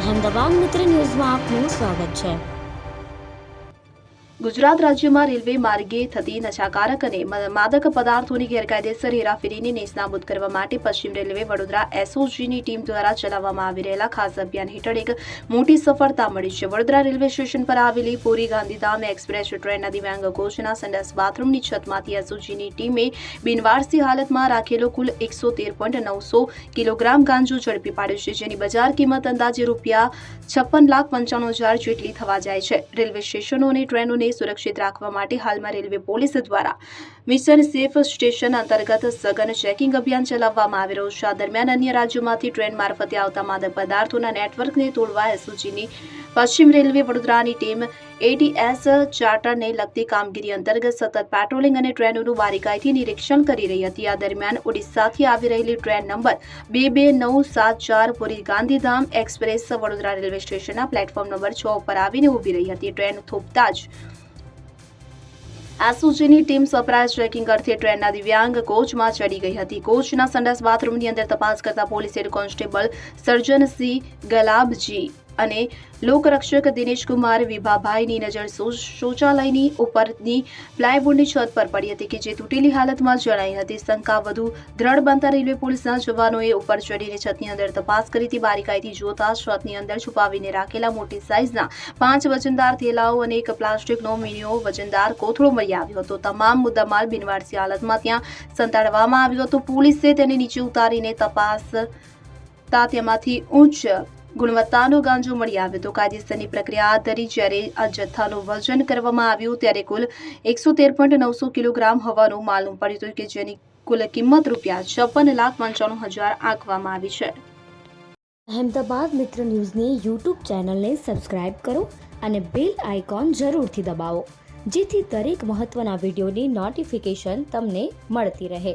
અહેમદાબાદ મિત્ર ન્યૂઝમાં આપનું સ્વાગત છે। ગુજરાત રાજ્યમાં રેલવે માર્ગે થતી નશાકારક અને માદક પદાર્થોની ગેરકાયદેસર હેરાફેરીને નેસ્તનાબૂદ કરવા માટે પશ્ચિમ રેલવે વડોદરા એસઓજીની ટીમ દ્વારા ચલાવવામાં આવી રહેલા ખાસ અભિયાન હેઠળ એક મોટી સફળતા મળી છે। વડોદરા રેલવે સ્ટેશન પર આવેલી પુરી ગાંધીધામ એક્સપ્રેસ ટ્રેનના દિવ્યાંગ કોચના સંડાસ બાથરૂમની છતમાંથી એસઓજીની ટીમે બિનવારસી હાલતમાં રાખેલો કુલ 113.900 કિલોગ્રામ ગાંજો ઝડપી પાડ્યો છે, જેની બજાર કિંમત અંદાજે ₹56,95,000 જેટલી થવા જાય છે। રેલવે સ્ટેશનો અને ટ્રેનોને સુરક્ષિત રાખવા માટે હાલમાં રેલવે પોલીસ દ્વારા મિશન સેફ સ્ટેશન અંતર્ગત સઘન ચેકિંગ અભિયાન ચલાવવામાં આવી રહ્યું છે। આ દરમિયાન અન્ય રાજ્યોમાંથી ટ્રેન મારફતે આવતા માદક પદાર્થોના નેટવર્કને તોડવા એસઓજીની પશ્ચિમ રેલવે વડોદરાની ટીમ એટીએસ ચાર્ટરને લગતી કામગીરી અંતર્ગત સતત પેટ્રોલિંગ અને ટ્રેનોનું બારીકાઈથી નિરીક્ષણ કરી રહી હતી। આ દરમિયાન ઓડિશાથી આવી રહેલી ટ્રેન નંબર 22974 પુરી ગાંધીધામ એક્સપ્રેસ વડોદરા રેલવે સ્ટેશનના પ્લેટફોર્મ નંબર 6 ઉપર આવીને ઊભી રહી હતી। ટ્રેન થોભતા જ એસઓજીની ટીમ સરપ્રાઇઝ ચેકિંગ અર્થે ટ્રેનના દિવ્યાંગ કોચમાં ચડી ગઈ હતી। કોચના સંડાસ બાથરૂમની અંદર તપાસ કરતા પોલીસ હેડ કોન્સ્ટેબલ સર્જન સી ગલાબજી અને લોકરક્ષક દિનેશકુમાર વિભાભાઈની નજર શૌચાલયની ઉપરની પ્લાયવુડની છત પર પડી હતી કે જે તૂટેલી હાલતમાં જણાઈ હતી। શંકા વધુ દ્રઢ બનતા રેલવે પોલીસના જવાનોએ ઉપર ચડીને છતની અંદર તપાસ કરી હતી। બારીકાઈથી જોતા છતની અંદર છુપાવીને રાખેલા મોટી સાઇઝના 5 વજનદાર થેલાઓ અને એક પ્લાસ્ટિકનો મિનિયો વજનદાર કોથળો મળી આવ્યો હતો। તમામ મુદ્દામાલ બિનવારસી હાલતમાં ત્યાં સંતાડવામાં આવ્યો હતો। પોલીસે તેને નીચે ઉતારીને તપાસતા તેમાંથી ઉચ્ચ ગુણવત્તાનો ગાંજો મળી આવ્યો હતો। કાયદેસરની પ્રક્રિયા હાથ ધરી જ્યારે આ જથ્થાનું વજન કરવામાં આવ્યું ત્યારે કુલ 113.900 કિલોગ્રામ હોવાનું માલુમ પડ્યું હતું કે જેની કુલ કિંમત ₹56,95,000 આંકવામાં આવી છે। અહેમદાબાદ મિત્ર ન્યૂઝની યુટ્યુબ ચેનલને સબસ્ક્રાઇબ કરો અને બેલ આઇકોન જરૂરથી દબાવો, જેથી દરેક મહત્વના વિડીયોની નોટિફિકેશન તમને મળતી રહે।